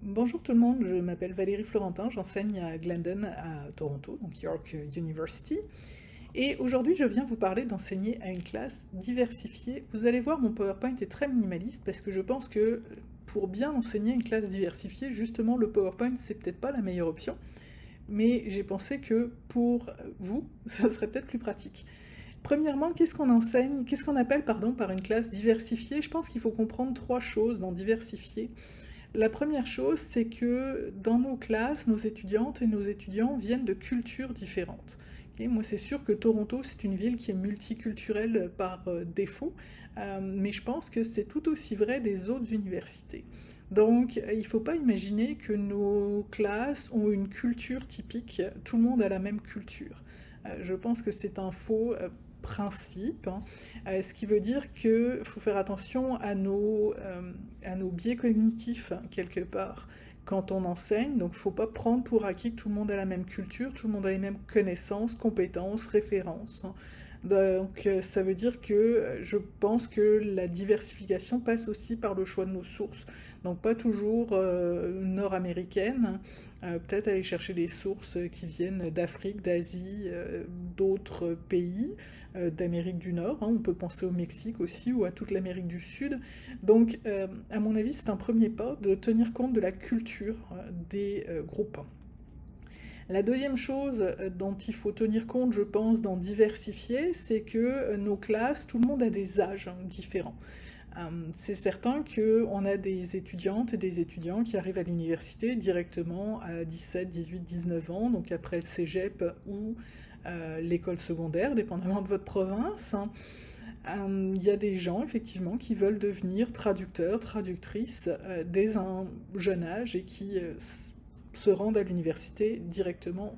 Bonjour tout le monde, je m'appelle Valérie Florentin, j'enseigne à Glendon à Toronto, donc York University. Et aujourd'hui, je viens vous parler d'enseigner à une classe diversifiée. Vous allez voir, mon PowerPoint est très minimaliste parce que je pense que pour bien enseigner une classe diversifiée, justement, le PowerPoint, c'est peut-être pas la meilleure option. Mais j'ai pensé que pour vous, ça serait peut-être plus pratique. Premièrement, qu'est-ce qu'on enseigne, qu'est-ce qu'on appelle, pardon, par une classe diversifiée? Je pense qu'il faut comprendre trois choses dans diversifier. La première chose, c'est que dans nos classes, nos étudiantes et nos étudiants viennent de cultures différentes. Et moi, c'est sûr que Toronto, c'est une ville qui est multiculturelle par défaut, mais je pense que c'est tout aussi vrai des autres universités. Donc, il ne faut pas imaginer que nos classes ont une culture typique, tout le monde a la même culture. Je pense que c'est un faux principe, hein. Ce qui veut dire qu'il faut faire attention à nos biais cognitifs, hein, quelque part, quand on enseigne. Donc il ne faut pas prendre pour acquis que tout le monde a la même culture, tout le monde a les mêmes connaissances, compétences, références, hein. Donc ça veut dire que je pense que la diversification passe aussi par le choix de nos sources. Donc pas toujours nord-américaines, peut-être aller chercher des sources qui viennent d'Afrique, d'Asie, d'autres pays, d'Amérique du Nord, hein. On peut penser au Mexique aussi ou à toute l'Amérique du Sud. Donc à mon avis, c'est un premier pas de tenir compte de la culture des groupes. La deuxième chose dont il faut tenir compte, je pense, dans diversifier, c'est que nos classes, tout le monde a des âges différents. C'est certain qu'on a des étudiantes et des étudiants qui arrivent à l'université directement à 17, 18, 19 ans, donc après le cégep ou l'école secondaire, dépendamment de votre province. Il y a des gens, effectivement, qui veulent devenir traducteurs, traductrices dès un jeune âge et qui se rendent à l'université directement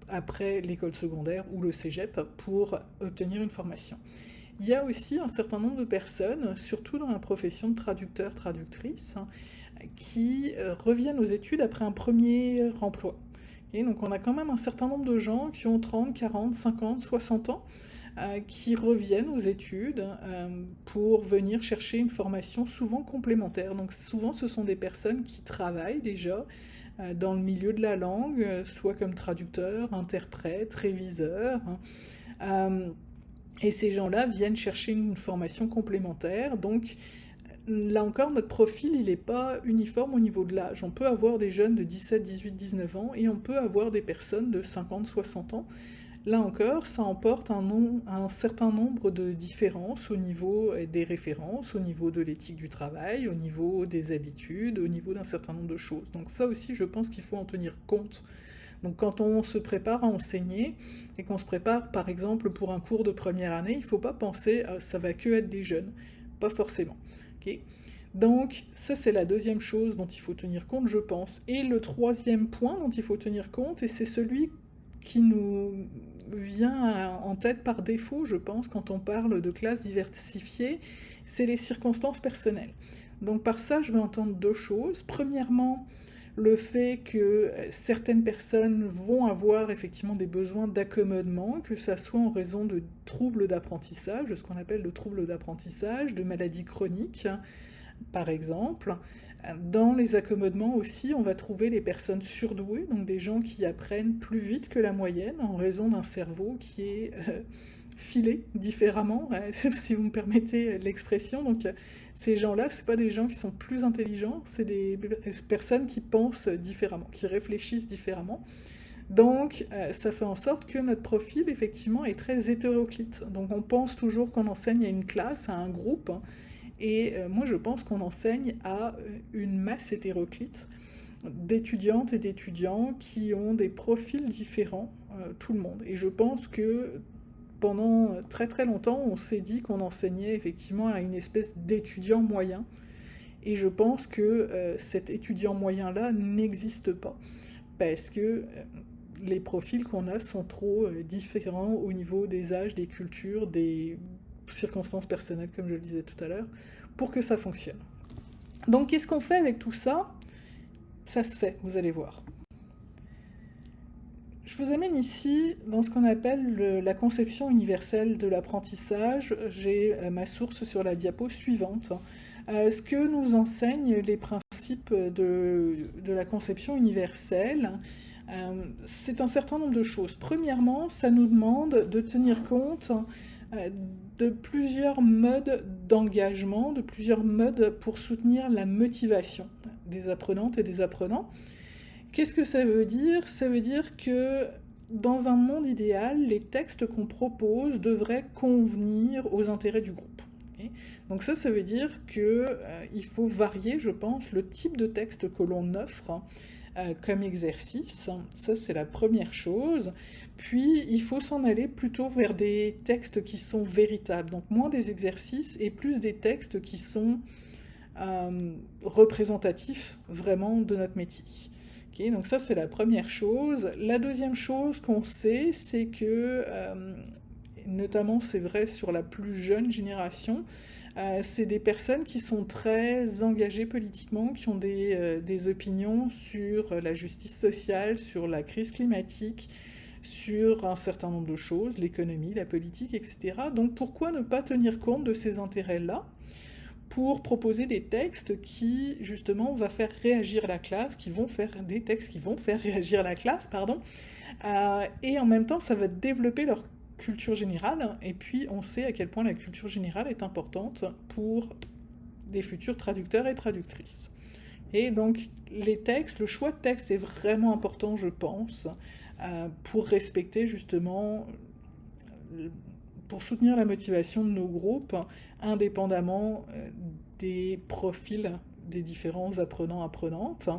après l'école secondaire ou le cégep pour obtenir une formation. Il y a aussi un certain nombre de personnes, surtout dans la profession de traducteur, traductrice, qui reviennent aux études après un premier emploi. Et donc on a quand même un certain nombre de gens qui ont 30, 40, 50, 60 ans, qui reviennent aux études pour venir chercher une formation souvent complémentaire. Donc souvent ce sont des personnes qui travaillent déjà dans le milieu de la langue, soit comme traducteur, interprète, réviseur, hein. Et ces gens-là viennent chercher une formation complémentaire. Donc là encore, notre profil, il n'est pas uniforme au niveau de l'âge. On peut avoir des jeunes de 17, 18, 19 ans et on peut avoir des personnes de 50, 60 ans. Là encore, ça emporte un certain nombre de différences au niveau des références, au niveau de l'éthique du travail, au niveau des habitudes, au niveau d'un certain nombre de choses. Donc ça aussi, je pense qu'il faut en tenir compte. Donc quand on se prépare à enseigner et qu'on se prépare par exemple pour un cours de première année, il ne faut pas penser ça va que être des jeunes, pas forcément. Okay. Donc ça c'est la deuxième chose dont il faut tenir compte, je pense. Et le troisième point dont il faut tenir compte, et c'est celui qui nous vient en tête par défaut, je pense, quand on parle de classes diversifiées, c'est les circonstances personnelles. Donc par ça, je vais entendre deux choses. Premièrement, le fait que certaines personnes vont avoir effectivement des besoins d'accommodement, que ça soit en raison de troubles d'apprentissage, de ce qu'on appelle le trouble d'apprentissage, de maladies chroniques, par exemple. Dans les accommodements aussi, on va trouver les personnes surdouées, donc des gens qui apprennent plus vite que la moyenne en raison d'un cerveau qui est filé différemment, si vous me permettez l'expression. Donc ces gens-là, c'est pas des gens qui sont plus intelligents, c'est des personnes qui pensent différemment, qui réfléchissent différemment. Donc ça fait en sorte que notre profil, effectivement, est très hétéroclite. Donc on pense toujours qu'on enseigne à une classe, à un groupe, hein, et moi je pense qu'on enseigne à une masse hétéroclite d'étudiantes et d'étudiants qui ont des profils différents, tout le monde. Et je pense que pendant très très longtemps, on s'est dit qu'on enseignait effectivement à une espèce d'étudiant moyen. Et je pense que cet étudiant moyen-là n'existe pas. Parce que les profils qu'on a sont trop différents au niveau des âges, des cultures, des circonstances personnelles, comme je le disais tout à l'heure, pour que ça fonctionne. Donc qu'est-ce qu'on fait avec tout ça? Ça se fait, vous allez voir. Je vous amène ici dans ce qu'on appelle la conception universelle de l'apprentissage. J'ai ma source sur la diapo suivante. ce que nous enseignent les principes de la conception universelle. C'est un certain nombre de choses. Premièrement, ça nous demande de tenir compte de plusieurs modes d'engagement, de plusieurs modes pour soutenir la motivation des apprenantes et des apprenants. Qu'est-ce que ça veut dire? Ça veut dire que dans un monde idéal, les textes qu'on propose devraient convenir aux intérêts du groupe. Okay. Donc ça veut dire qu'il faut varier, je pense, le type de texte que l'on offre comme exercice. Ça, c'est la première chose. Puis, il faut s'en aller plutôt vers des textes qui sont véritables. Donc, moins des exercices et plus des textes qui sont représentatifs vraiment de notre métier. Okay, donc ça, c'est la première chose. La deuxième chose qu'on sait, c'est que, notamment c'est vrai sur la plus jeune génération, c'est des personnes qui sont très engagées politiquement, qui ont des opinions sur la justice sociale, sur la crise climatique, sur un certain nombre de choses, l'économie, la politique, etc. Donc pourquoi ne pas tenir compte de ces intérêts-là pour proposer des textes qui, justement, vont faire réagir la classe, des textes qui vont faire réagir la classe, pardon, et en même temps, ça va développer leur culture générale, et puis on sait à quel point la culture générale est importante pour des futurs traducteurs et traductrices. Et donc, les textes, le choix de texte est vraiment important, je pense, pour respecter, justement, pour soutenir la motivation de nos groupes, indépendamment des profils des différents apprenants-apprenantes.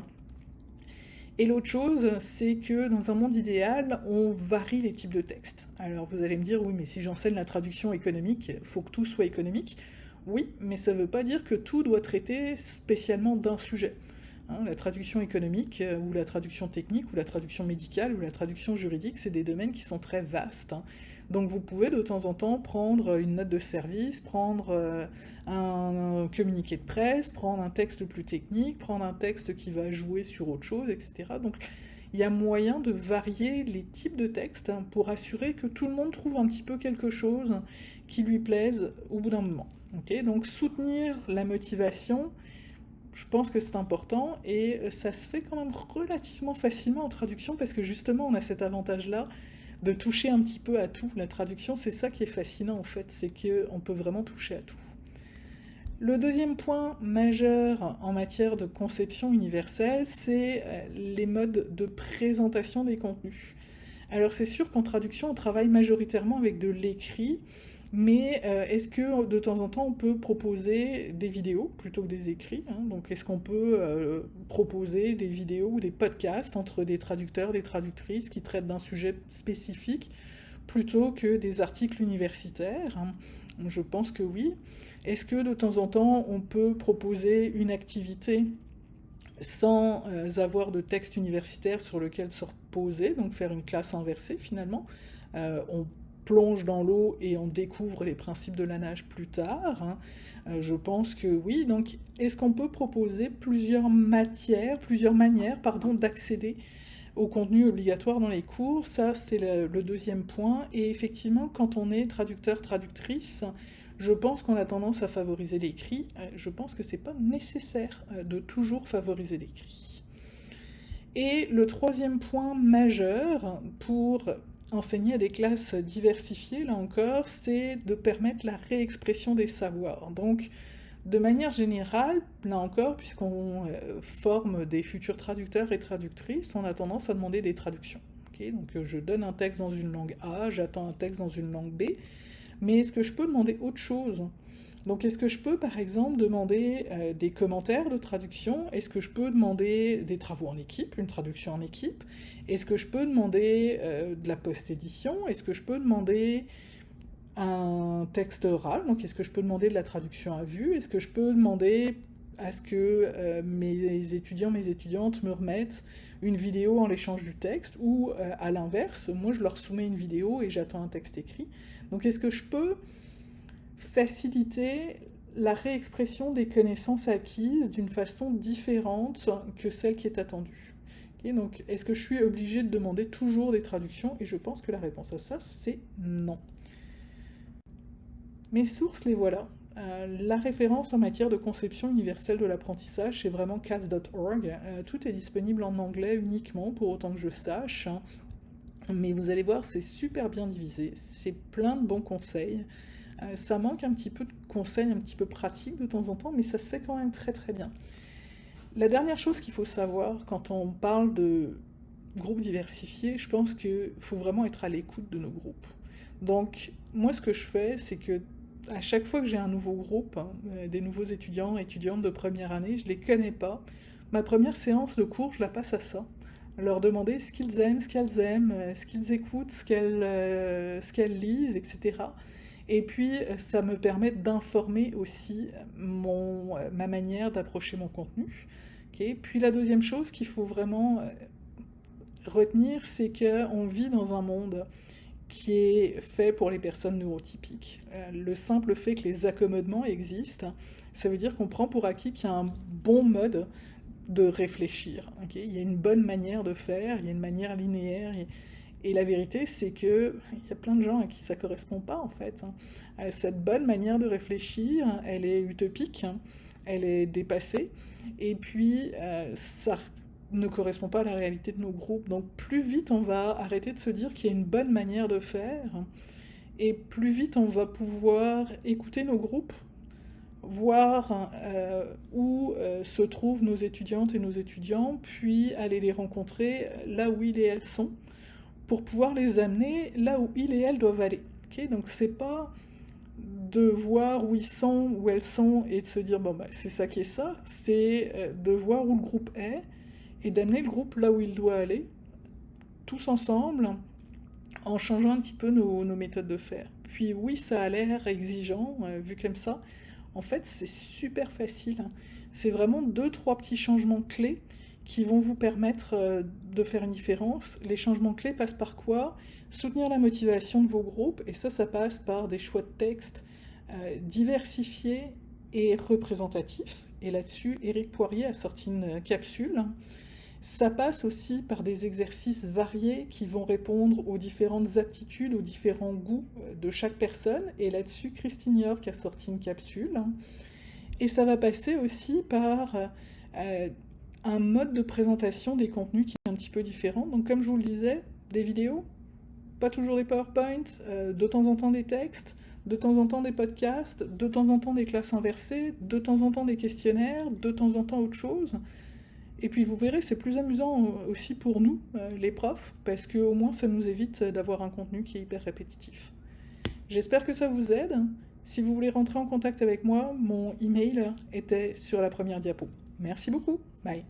Et l'autre chose, c'est que dans un monde idéal, on varie les types de textes. Alors vous allez me dire, oui, mais si j'enseigne la traduction économique, il faut que tout soit économique. Oui, mais ça ne veut pas dire que tout doit traiter spécialement d'un sujet. La traduction économique, ou la traduction technique, ou la traduction médicale, ou la traduction juridique, c'est des domaines qui sont très vastes. Donc vous pouvez de temps en temps prendre une note de service, prendre un communiqué de presse, prendre un texte plus technique, prendre un texte qui va jouer sur autre chose, etc. Donc il y a moyen de varier les types de textes pour assurer que tout le monde trouve un petit peu quelque chose qui lui plaise au bout d'un moment. Okay, donc soutenir la motivation, je pense que c'est important, et ça se fait quand même relativement facilement en traduction, parce que justement on a cet avantage-là de toucher un petit peu à tout. La traduction, c'est ça qui est fascinant en fait, c'est qu'on peut vraiment toucher à tout. Le deuxième point majeur en matière de conception universelle, c'est les modes de présentation des contenus. Alors c'est sûr qu'en traduction, on travaille majoritairement avec de l'écrit, mais est-ce que de temps en temps on peut proposer des vidéos plutôt que des écrits, hein? Donc est-ce qu'on peut proposer des vidéos ou des podcasts entre des traducteurs, des traductrices qui traitent d'un sujet spécifique plutôt que des articles universitaires, hein? Je pense que oui. Est-ce que de temps en temps on peut proposer une activité sans avoir de texte universitaire sur lequel se reposer, donc faire une classe inversée finalement? On plonge dans l'eau et on découvre les principes de la nage plus tard, hein. Je pense que oui. Donc est-ce qu'on peut proposer plusieurs manières d'accéder au contenu obligatoire dans les cours? Ça, c'est le deuxième point. Et effectivement, quand on est traducteur, traductrice, je pense qu'on a tendance à favoriser l'écrit. Je pense que c'est pas nécessaire de toujours favoriser l'écrit. Et le troisième point majeur pour enseigner à des classes diversifiées, là encore, c'est de permettre la réexpression des savoirs. Donc, de manière générale, là encore, puisqu'on forme des futurs traducteurs et traductrices, on a tendance à demander des traductions. Okay, donc je donne un texte dans une langue A, j'attends un texte dans une langue B, mais est-ce que je peux demander autre chose? Donc est-ce que je peux par exemple demander des commentaires de traduction? Est-ce que je peux demander des travaux en équipe, une traduction en équipe? Est-ce que je peux demander de la post-édition? Est-ce que je peux demander un texte oral? Donc est-ce que je peux demander de la traduction à vue? Est-ce que je peux demander à ce que mes étudiants, mes étudiantes me remettent une vidéo en l'échange du texte? Ou à l'inverse, moi je leur soumets une vidéo et j'attends un texte écrit. Donc est-ce que je peux faciliter la réexpression des connaissances acquises d'une façon différente que celle qui est attendue? Okay, donc, est-ce que je suis obligée de demander toujours des traductions? Et je pense que la réponse à ça, c'est non. Mes sources, les voilà. la référence en matière de conception universelle de l'apprentissage, c'est vraiment cas.org. Tout est disponible en anglais uniquement, pour autant que je sache. Mais vous allez voir, c'est super bien divisé. C'est plein de bons conseils. Ça manque un petit peu de conseils un petit peu pratiques de temps en temps, mais ça se fait quand même très très bien. La dernière chose qu'il faut savoir quand on parle de groupes diversifiés, je pense qu'il faut vraiment être à l'écoute de nos groupes. Donc, moi, ce que je fais, c'est que à chaque fois que j'ai un nouveau groupe, des nouveaux étudiants, étudiantes de première année, je les connais pas. Ma première séance de cours, je la passe à ça. Leur demander ce qu'ils aiment, ce qu'ils écoutent, ce qu'elles lisent, etc. Et puis, ça me permet d'informer aussi ma manière d'approcher mon contenu. Okay. Puis la deuxième chose qu'il faut vraiment retenir, c'est qu'on vit dans un monde qui est fait pour les personnes neurotypiques. Le simple fait que les accommodements existent, ça veut dire qu'on prend pour acquis qu'il y a un bon mode de réfléchir. Okay, il y a une bonne manière de faire, il y a une manière linéaire. Et la vérité, c'est qu'il y a plein de gens à qui ça ne correspond pas, en fait. Cette bonne manière de réfléchir, elle est utopique, elle est dépassée, et puis ça ne correspond pas à la réalité de nos groupes. Donc plus vite on va arrêter de se dire qu'il y a une bonne manière de faire, et plus vite on va pouvoir écouter nos groupes, voir où se trouvent nos étudiantes et nos étudiants, puis aller les rencontrer là où ils et elles sont, pour pouvoir les amener là où ils et elles doivent aller. Okay, donc c'est pas de voir où ils sont, où elles sont, et de se dire bon bah c'est ça qui est ça, c'est de voir où le groupe est, et d'amener le groupe là où il doit aller, tous ensemble, en changeant un petit peu nos méthodes de faire. Puis oui, ça a l'air exigeant, vu comme ça. En fait, c'est super facile. C'est vraiment 2-3 petits changements clés qui vont vous permettre de faire une différence. Les changements clés passent par quoi? Soutenir la motivation de vos groupes, et ça passe par des choix de texte diversifiés et représentatifs. Et là-dessus, Éric Poirier a sorti une capsule. Ça passe aussi par des exercices variés qui vont répondre aux différentes aptitudes, aux différents goûts de chaque personne. Et là-dessus, Christine York a sorti une capsule. Et ça va passer aussi par un mode de présentation des contenus qui est un petit peu différent. Donc comme je vous le disais, des vidéos, pas toujours des PowerPoint, de temps en temps des textes, de temps en temps des podcasts, de temps en temps des classes inversées, de temps en temps des questionnaires, de temps en temps autre chose. Et puis vous verrez, c'est plus amusant aussi pour nous, les profs, parce qu'au moins ça nous évite d'avoir un contenu qui est hyper répétitif. J'espère que ça vous aide. Si vous voulez rentrer en contact avec moi, mon email était sur la première diapo. Merci beaucoup. Bye.